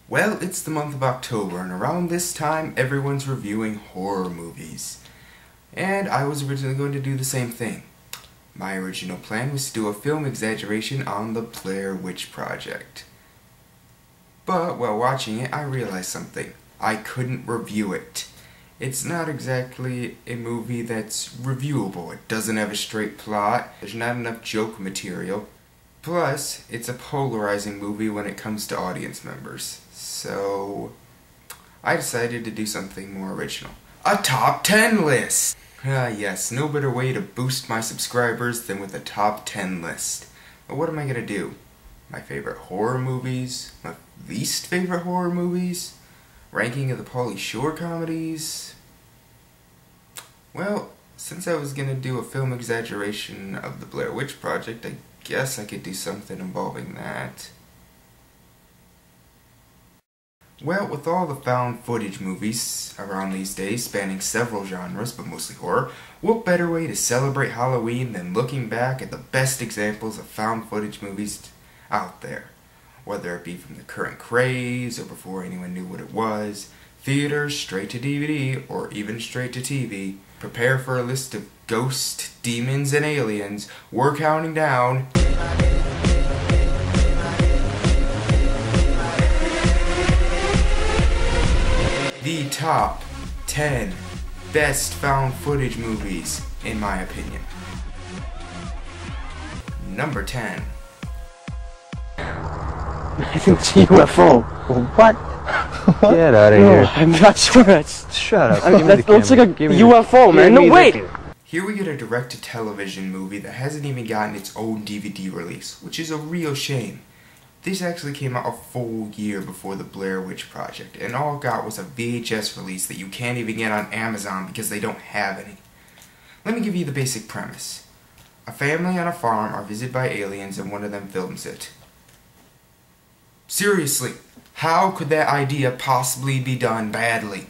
Well, it's the month of October, and around this time, everyone's reviewing horror movies. And I was originally going to do the same thing. My original plan was to do a film exaggeration on the Blair Witch Project. But while watching it, I realized something. I couldn't review it. It's not exactly a movie that's reviewable. It doesn't have a straight plot, there's not enough joke material. Plus, it's a polarizing movie when it comes to audience members. So, I decided to do something more original. A top 10 list! Yes, no better way to boost my subscribers than with a top 10 list. But what am I gonna do? My favorite horror movies? My least favorite horror movies? Ranking of the Pauly Shore comedies? Well, since I was gonna do a film exaggeration of the Blair Witch Project, I guess I could do something involving that. Well, with all the found footage movies around these days, spanning several genres, but mostly horror, what better way to celebrate Halloween than looking back at the best examples of found footage movies out there? Whether it be from the current craze, or before anyone knew what it was, theaters, straight to DVD, or even straight to TV, prepare for a list of ghosts, demons, and aliens. We're counting down. The top 10 best found footage movies, in my opinion. Number 10. I think it's a UFO. What? Get out of here. I'm not sure. Shut up. I mean, that looks like a UFO, man. No, wait! Here we get a direct-to-television movie that hasn't even gotten its own DVD release, which is a real shame. This actually came out a full year before the Blair Witch Project, and all it got was a VHS release that you can't even get on Amazon because they don't have any. Let me give you the basic premise. A family on a farm are visited by aliens and one of them films it. Seriously, how could that idea possibly be done badly?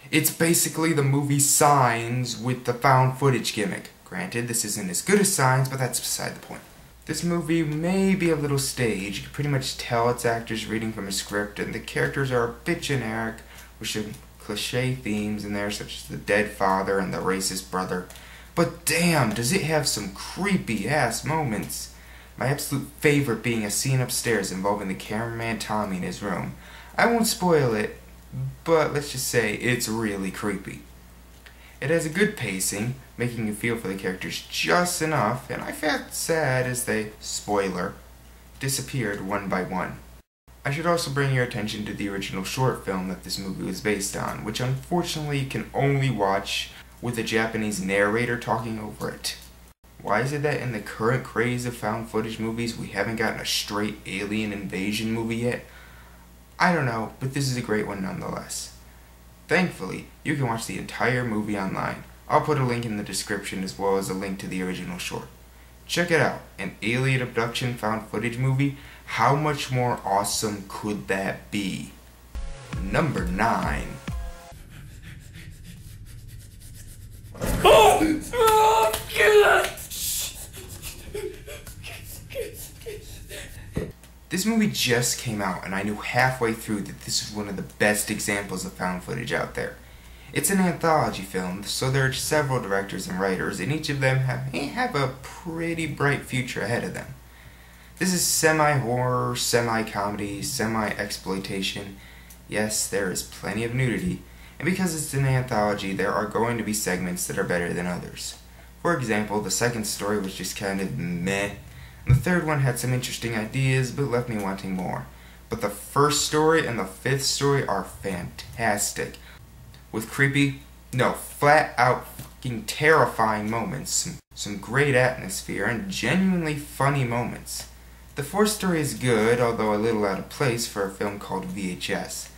It's basically the movie Signs with the found footage gimmick. Granted, this isn't as good as Signs, but that's beside the point. This movie may be a little staged. You can pretty much tell it's actors reading from a script, and the characters are a bit generic, with some cliche themes in there, such as the dead father and the racist brother. But damn, does it have some creepy-ass moments. My absolute favorite being a scene upstairs involving the cameraman Tommy in his room. I won't spoil it, but let's just say it's really creepy. It has a good pacing, making you feel for the characters just enough, and I felt sad as they, spoiler, disappeared one by one. I should also bring your attention to the original short film that this movie was based on, which unfortunately you can only watch with a Japanese narrator talking over it. Why is it that in the current craze of found footage movies we haven't gotten a straight alien invasion movie yet? I don't know, but this is a great one nonetheless. Thankfully, you can watch the entire movie online. I'll put a link in the description as well as a link to the original short. Check it out, an alien abduction found footage movie. How much more awesome could that be? Number 9. Oh, God! This movie just came out, and I knew halfway through that this was one of the best examples of found footage out there. It's an anthology film, so there are several directors and writers, and each of them have a pretty bright future ahead of them. This is semi-horror, semi-comedy, semi-exploitation. Yes, there is plenty of nudity, and because it's an anthology, there are going to be segments that are better than others. For example, the second story was just kind of meh. And the third one had some interesting ideas, but left me wanting more. But the first story and the fifth story are fantastic. With creepy, no, flat out fucking terrifying moments, some great atmosphere, and genuinely funny moments. The fourth story is good, although a little out of place for a film called VHS.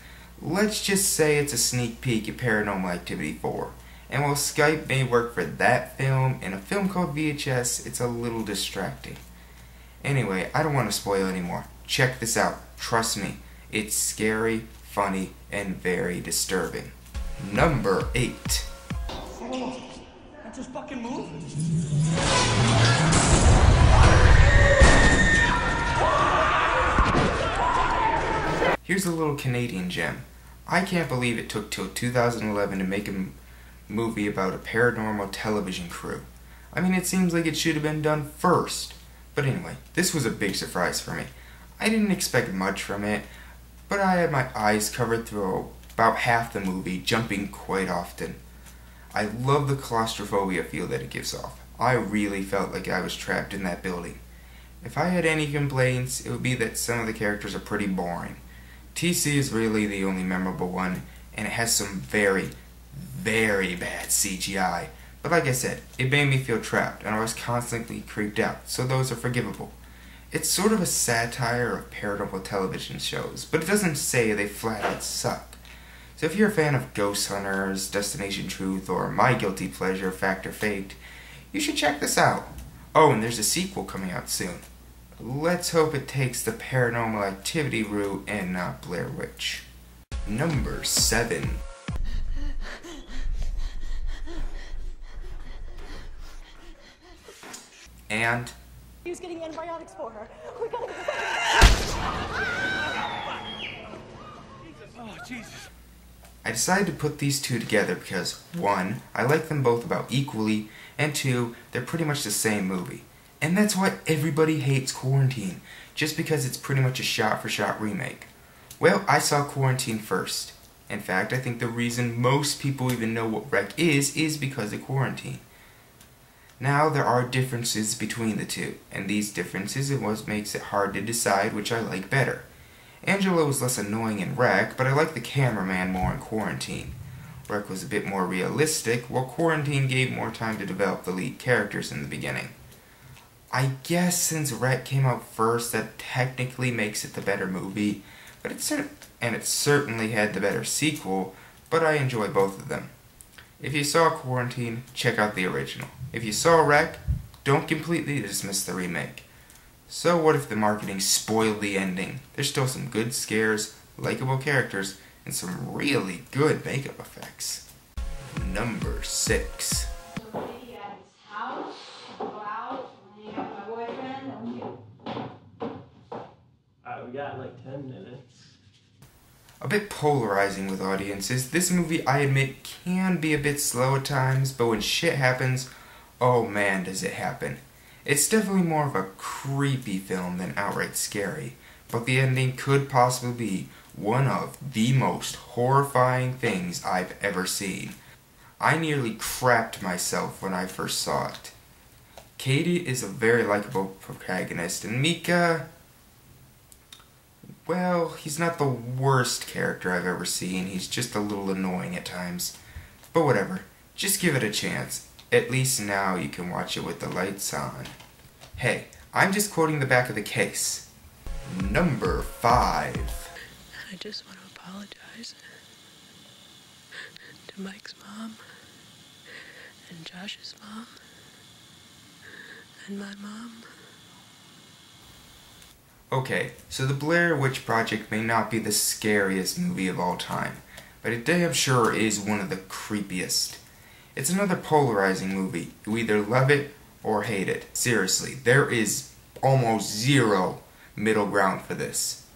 Let's just say it's a sneak peek at Paranormal Activity 4. And while Skype may work for that film, in a film called VHS, it's a little distracting. Anyway, I don't want to spoil anymore. Check this out. Trust me, it's scary, funny, and very disturbing. Number 8. Oh, that just fucking moved. Here's a little Canadian gem. I can't believe it took till 2011 to make a movie about a paranormal television crew. I mean, it seems like it should have been done first. But anyway, this was a big surprise for me. I didn't expect much from it, but I had my eyes covered through about half the movie, jumping quite often. I love the claustrophobia feel that it gives off. I really felt like I was trapped in that building. If I had any complaints, it would be that some of the characters are pretty boring. TC is really the only memorable one, and it has some very, very bad CGI. But like I said, it made me feel trapped, and I was constantly creeped out, so those are forgivable. It's sort of a satire of paranormal television shows, but it doesn't say they flat out suck. So if you're a fan of Ghost Hunters, Destination Truth, or my guilty pleasure, Fact or Faked, you should check this out. Oh, and there's a sequel coming out soon. Let's hope it takes the Paranormal Activity route and not Blair Witch. Number 7. And He was getting antibiotics for her. We gotta get Oh, Jesus. I decided to put these two together because 1, I like them both about equally, and 2, they're pretty much the same movie. And that's why everybody hates Quarantine, just because it's pretty much a shot-for-shot remake. Well, I saw Quarantine first. In fact, I think the reason most people even know what Wreck is because of Quarantine. Now, there are differences between the two, and these differences are what makes it hard to decide which I like better. Angela was less annoying in Wreck, but I like the cameraman more in Quarantine. Wreck was a bit more realistic, while Quarantine gave more time to develop the lead characters in the beginning. I guess since Wreck came out first, that technically makes it the better movie, but it certainly had the better sequel, but I enjoy both of them. If you saw Quarantine, check out the original. If you saw Wreck, don't completely dismiss the remake. So what if the marketing spoiled the ending? There's still some good scares, likable characters, and some really good makeup effects. Number 6. We got like 10 minutes. A bit polarizing with audiences, this movie, I admit, can be a bit slow at times, but when shit happens, oh man does it happen. It's definitely more of a creepy film than outright scary, but the ending could possibly be one of the most horrifying things I've ever seen. I nearly crapped myself when I first saw it. Katie is a very likable protagonist, and Mika, well, he's not the worst character I've ever seen, he's just a little annoying at times. But whatever, just give it a chance. At least now you can watch it with the lights on. Hey, I'm just quoting the back of the case. Number 5. I just want to apologize to Mike's mom, and Josh's mom, and my mom. Okay, so the Blair Witch Project may not be the scariest movie of all time, but it damn sure is one of the creepiest. It's another polarizing movie. You either love it or hate it. Seriously, there is almost zero middle ground for this.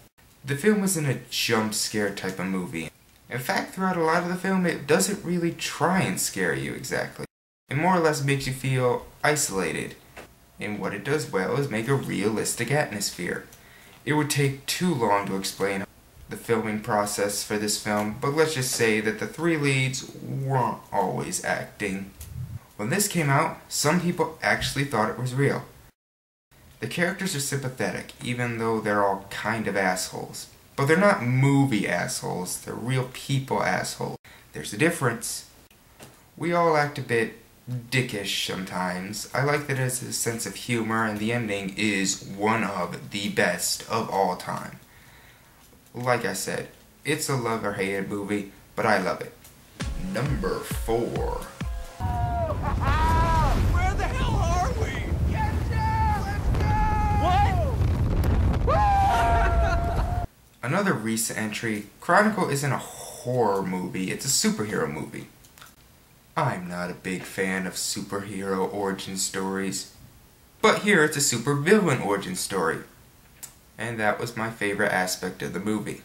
The film isn't a jump scare type of movie. In fact, throughout a lot of the film, it doesn't really try and scare you exactly. It more or less makes you feel isolated. And what it does well is make a realistic atmosphere. It would take too long to explain the filming process for this film, but let's just say that the 3 leads weren't always acting. When this came out, some people actually thought it was real. The characters are sympathetic, even though they're all kind of assholes. But they're not movie assholes, they're real people assholes. There's a difference. We all act a bit dickish sometimes. I like that it has a sense of humor, and the ending is one of the best of all time. Like I said, it's a love or hated movie, but I love it. Number 4. Where the hell are we? Get down! Let's go! What? Another recent entry, Chronicle isn't a horror movie, it's a superhero movie. I'm not a big fan of superhero origin stories, but here it's a supervillain origin story. And that was my favorite aspect of the movie.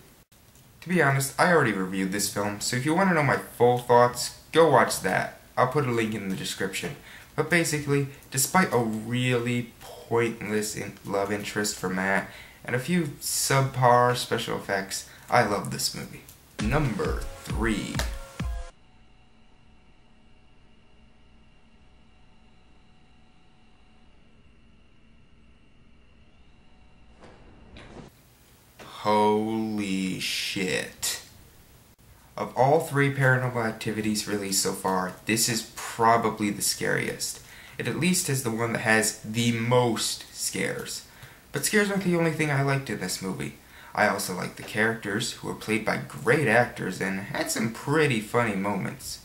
To be honest, I already reviewed this film, so if you want to know my full thoughts, go watch that. I'll put a link in the description. But basically, despite a really pointless love interest for Matt, and a few subpar special effects, I love this movie. Number 3. Holy shit. Of all 3 Paranormal Activities released so far, this is probably the scariest. It at least is the one that has the most scares. But scares aren't the only thing I liked in this movie. I also liked the characters, who were played by great actors and had some pretty funny moments.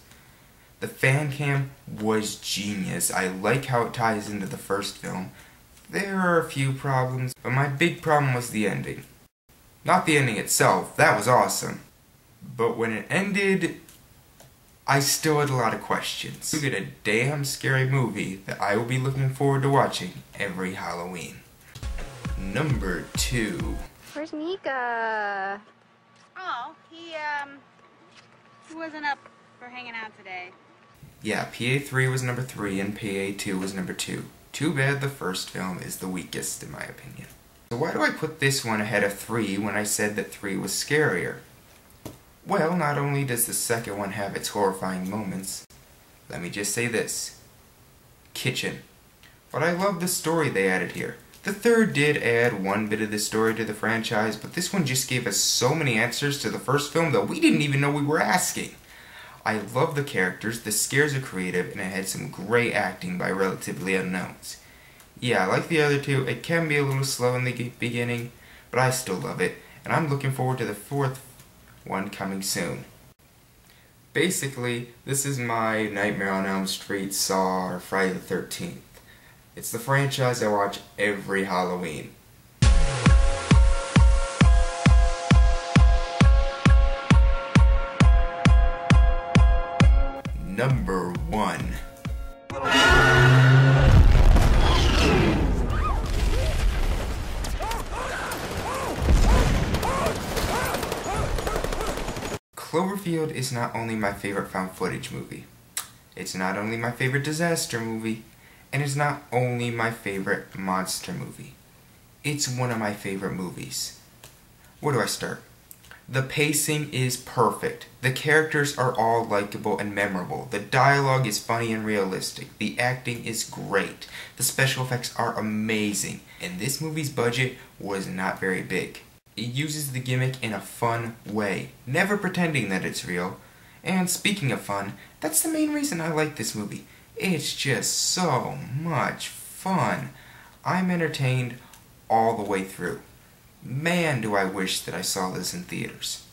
The fan cam was genius. I like how it ties into the first film. There are a few problems, but my big problem was the ending. Not the ending itself, that was awesome. But when it ended, I still had a lot of questions. You get a damn scary movie that I will be looking forward to watching every Halloween. Number 2. Where's Mika? Oh, he wasn't up for hanging out today. Yeah, PA3 was number 3 and PA2 was number 2. Too bad the first film is the weakest in my opinion. So why do I put this one ahead of 3 when I said that 3 was scarier? Well, not only does the second one have its horrifying moments, let me just say this. Kitchen. But I love the story they added here. The third did add one bit of the story to the franchise, but this one just gave us so many answers to the first film that we didn't even know we were asking. I love the characters, the scares are creative, and it had some great acting by relatively unknowns. Yeah, like the other 2, it can be a little slow in the beginning, but I still love it, and I'm looking forward to the 4th one coming soon. Basically, this is my Nightmare on Elm Street, Saw, or Friday the 13th. It's the franchise I watch every Halloween. Number 1. Cloverfield is not only my favorite found footage movie, it's not only my favorite disaster movie, and it's not only my favorite monster movie. It's one of my favorite movies. Where do I start? The pacing is perfect. The characters are all likable and memorable. The dialogue is funny and realistic. The acting is great. The special effects are amazing. And this movie's budget was not very big. It uses the gimmick in a fun way, never pretending that it's real. And speaking of fun, that's the main reason I like this movie. It's just so much fun. I'm entertained all the way through. Man, do I wish that I saw this in theaters.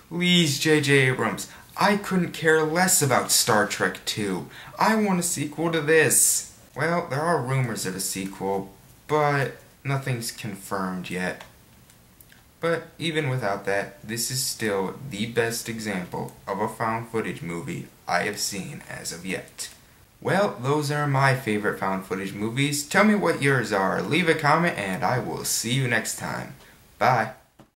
Please, J.J. Abrams, I couldn't care less about Star Trek 2. I want a sequel to this. Well, there are rumors of a sequel, but nothing's confirmed yet. But even without that, this is still the best example of a found footage movie I have seen as of yet. Well, those are my favorite found footage movies. Tell me what yours are. Leave a comment and I will see you next time. Bye.